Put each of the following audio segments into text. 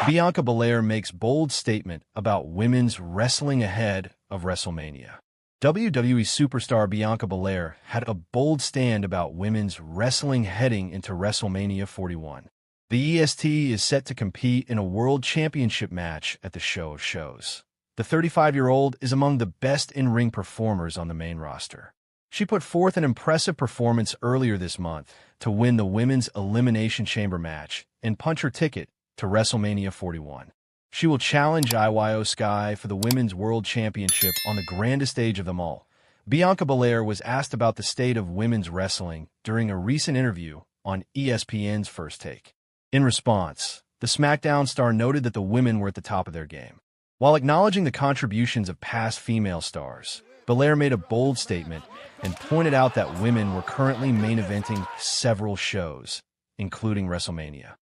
Bianca Belair makes bold statement about women's wrestling ahead of WrestleMania. WWE Superstar Bianca Belair had a bold stand about women's wrestling heading into WrestleMania 41. The EST is set to compete in a World Championship match at the Show of Shows. The 35-year-old is among the best in-ring performers on the main roster. She put forth an impressive performance earlier this month to win the Women's Elimination Chamber match and punch her ticket to WrestleMania 41. She will challenge IYO SKY for the Women's World Championship on the grandest stage of them all. Bianca Belair was asked about the state of women's wrestling during a recent interview on ESPN's First Take. In response, the SmackDown star noted that the women were at the top of their game. While acknowledging the contributions of past female stars, Belair made a bold statement and pointed out that women were currently main eventing several shows, including WrestleMania.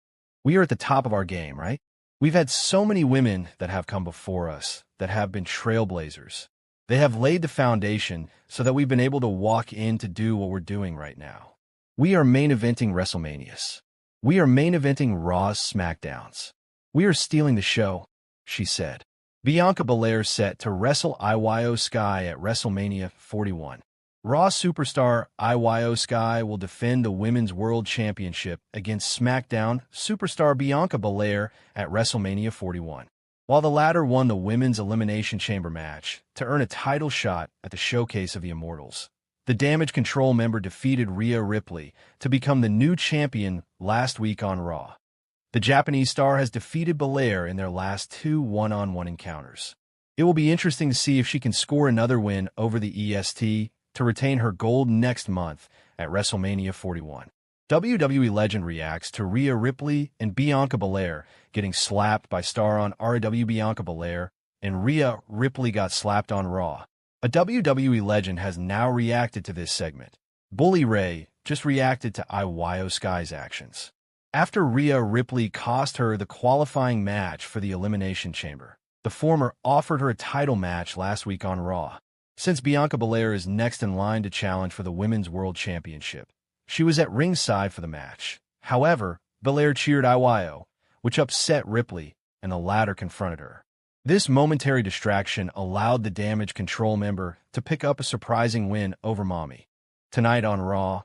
We are at the top of our game, right? We've had so many women that have come before us that have been trailblazers. They have laid the foundation so that we've been able to walk in to do what we're doing right now. We are main eventing WrestleManias. We are main eventing RAWs, SmackDowns. We are stealing the show, she said. Bianca Belair set to wrestle IYO SKY at WrestleMania 41. Raw superstar IYO SKY will defend the Women's World Championship against SmackDown superstar Bianca Belair at WrestleMania 41. While the latter won the Women's Elimination Chamber match to earn a title shot at the Showcase of the Immortals, the Damage Control member defeated Rhea Ripley to become the new champion last week on Raw. The Japanese star has defeated Belair in their last two one-on-one encounters. It will be interesting to see if she can score another win over the EST to retain her gold next month at WrestleMania 41. WWE legend reacts to Rhea Ripley and Bianca Belair getting slapped by star on RAW. Bianca Belair and Rhea Ripley got slapped on Raw. A WWE legend has now reacted to this segment. Bully Ray just reacted to IYO SKY's actions after Rhea Ripley cost her the qualifying match for the Elimination Chamber. The former offered her a title match last week on Raw. Since Bianca Belair is next in line to challenge for the Women's World Championship, she was at ringside for the match. However, Belair cheered IYO, which upset Ripley, and the latter confronted her. This momentary distraction allowed the Damage Control member to pick up a surprising win over Mommy. Tonight on Raw,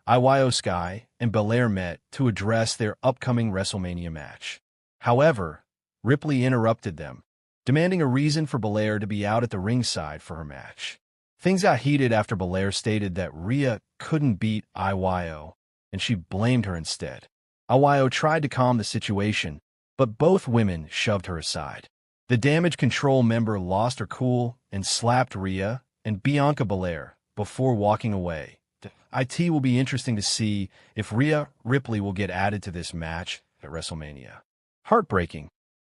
IYO SKY and Belair met to address their upcoming WrestleMania match. However, Ripley interrupted them, demanding a reason for Belair to be out at the ringside for her match. Things got heated after Belair stated that Rhea couldn't beat IYO, and she blamed her instead. IYO tried to calm the situation, but both women shoved her aside. The Damage Control member lost her cool and slapped Rhea and Bianca Belair before walking away. It will be interesting to see if Rhea Ripley will get added to this match at WrestleMania. Heartbreaking.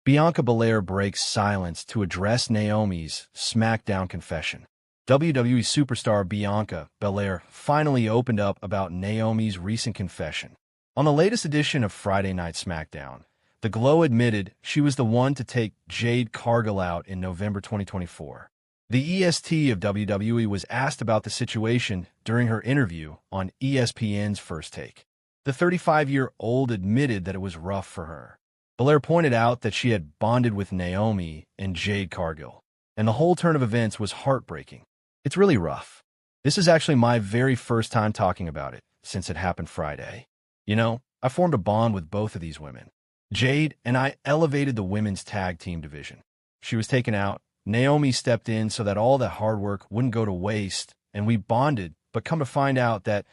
Bianca Belair breaks silence to address Naomi's SmackDown confession. WWE Superstar Bianca Belair finally opened up about Naomi's recent confession. On the latest edition of Friday Night SmackDown, the Glow admitted she was the one to take Jade Cargill out in November 2024. The EST of WWE was asked about the situation during her interview on ESPN's First Take. The 35-year-old admitted that it was rough for her. Belair pointed out that she had bonded with Naomi and Jade Cargill, and the whole turn of events was heartbreaking. It's really rough. This is actually my very first time talking about it since it happened Friday. You know, I formed a bond with both of these women. Jade and I elevated the women's tag team division. She was taken out. Naomi stepped in so that all that hard work wouldn't go to waste, and we bonded, but come to find out that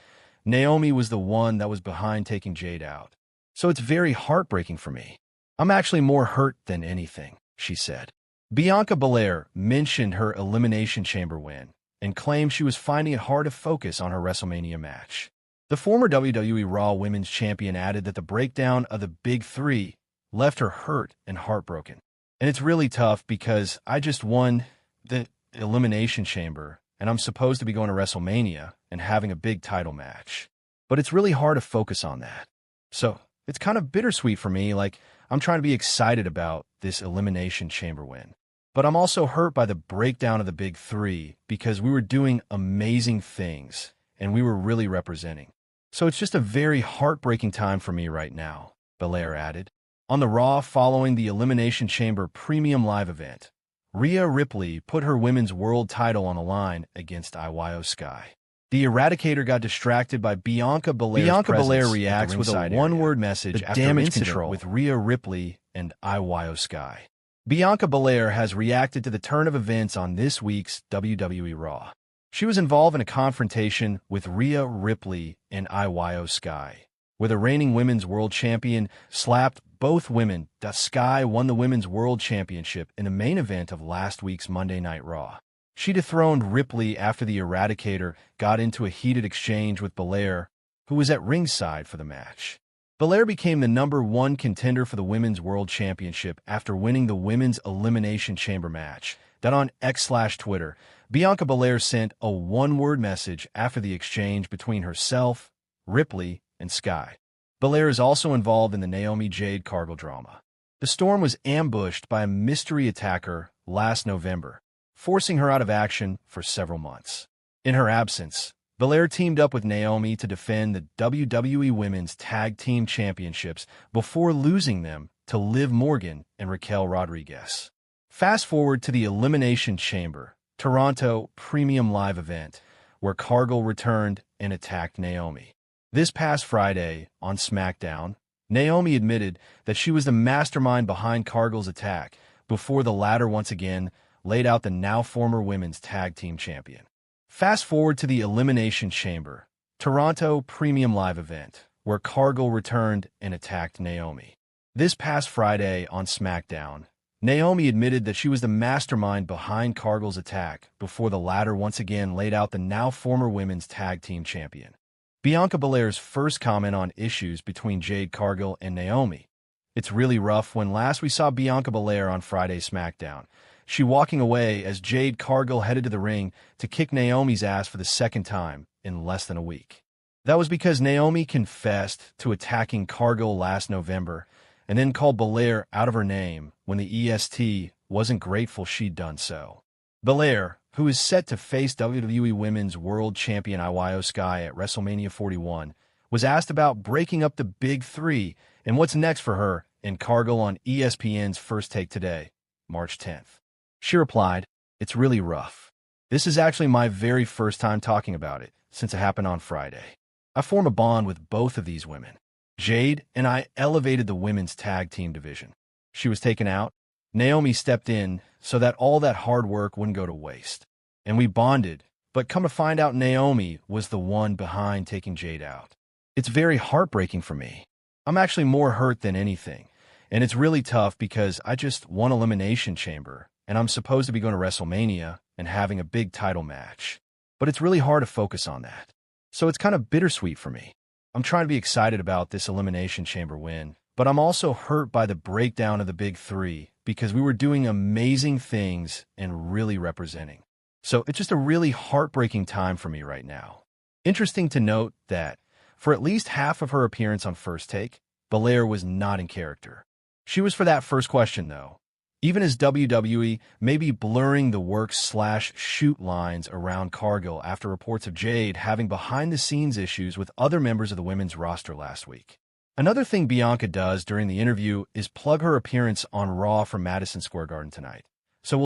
Naomi was the one that was behind taking Jade out. So it's very heartbreaking for me. I'm actually more hurt than anything, she said. Bianca Belair mentioned her Elimination Chamber win and claimed she was finding it hard to focus on her WrestleMania match. The former WWE Raw Women's Champion added that the breakdown of the Big Three left her hurt and heartbroken. And it's really tough because I just won the Elimination Chamber, and I'm supposed to be going to WrestleMania and having a big title match. But it's really hard to focus on that. So it's kind of bittersweet for me, like I'm trying to be excited about this Elimination Chamber win. But I'm also hurt by the breakdown of the Big Three because we were doing amazing things and we were really representing. So it's just a very heartbreaking time for me right now, Belair added. On the Raw following the Elimination Chamber Premium Live event, Rhea Ripley put her women's world title on the line against IYO SKY. The Eradicator got distracted by Bianca Belair's Bianca Belair reacts with a one-word message after damage incident control with Rhea Ripley and IYO SKY. Bianca Belair has reacted to the turn of events on this week's WWE Raw. She was involved in a confrontation with Rhea Ripley and IYO SKY, where the reigning women's world champion slapped both women. Sky won the women's world championship in the main event of last week's Monday Night Raw. She dethroned Ripley after the Eradicator got into a heated exchange with Belair, who was at ringside for the match. Belair became the #1 contender for the Women's World Championship after winning the Women's Elimination Chamber match. Then on X/Twitter, Bianca Belair sent a one-word message after the exchange between herself, Ripley, and Sky. Belair is also involved in the Naomi Jade Cargill drama. The Storm was ambushed by a mystery attacker last November, forcing her out of action for several months. In her absence, Belair teamed up with Naomi to defend the WWE Women's Tag Team Championships before losing them to Liv Morgan and Raquel Rodriguez. Fast forward to the Elimination Chamber, Toronto Premium Live event, where Cargill returned and attacked Naomi. This past Friday, on SmackDown, Naomi admitted that she was the mastermind behind Cargill's attack before the latter once again laid out the now former Women's Tag Team Champion. Fast forward to the Elimination Chamber, Toronto Premium Live event, where Cargill returned and attacked Naomi. This past Friday on SmackDown, Naomi admitted that she was the mastermind behind Cargill's attack before the latter once again laid out the now former Women's Tag Team Champion. Bianca Belair's first comment on issues between Jade Cargill and Naomi. It's really rough. When last we saw Bianca Belair on Friday's SmackDown, she walking away as Jade Cargill headed to the ring to kick Naomi's ass for the second time in less than a week. That was because Naomi confessed to attacking Cargill last November and then called Belair out of her name when the EST wasn't grateful she'd done so. Belair, who is set to face WWE Women's World Champion IYO SKY at WrestleMania 41, was asked about breaking up the Big Three and what's next for her and Cargill on ESPN's First Take today, March 10th. She replied, "It's really rough. This is actually my very first time talking about it since it happened on Friday. I form a bond with both of these women. Jade and I elevated the women's tag team division. She was taken out. Naomi stepped in so that all that hard work wouldn't go to waste. And we bonded, but come to find out Naomi was the one behind taking Jade out. It's very heartbreaking for me. I'm actually more hurt than anything. And it's really tough because I just won Elimination Chamber, and I'm supposed to be going to WrestleMania and having a big title match. But it's really hard to focus on that. So it's kind of bittersweet for me. I'm trying to be excited about this Elimination Chamber win, but I'm also hurt by the breakdown of the Big Three because we were doing amazing things and really representing. So it's just a really heartbreaking time for me right now." Interesting to note that for at least half of her appearance on First Take, Belair was not in character. She was for that first question, though, even as WWE may be blurring the work/shoot lines around Cargill after reports of Jade having behind-the-scenes issues with other members of the women's roster last week. Another thing Bianca does during the interview is plug her appearance on Raw from Madison Square Garden tonight.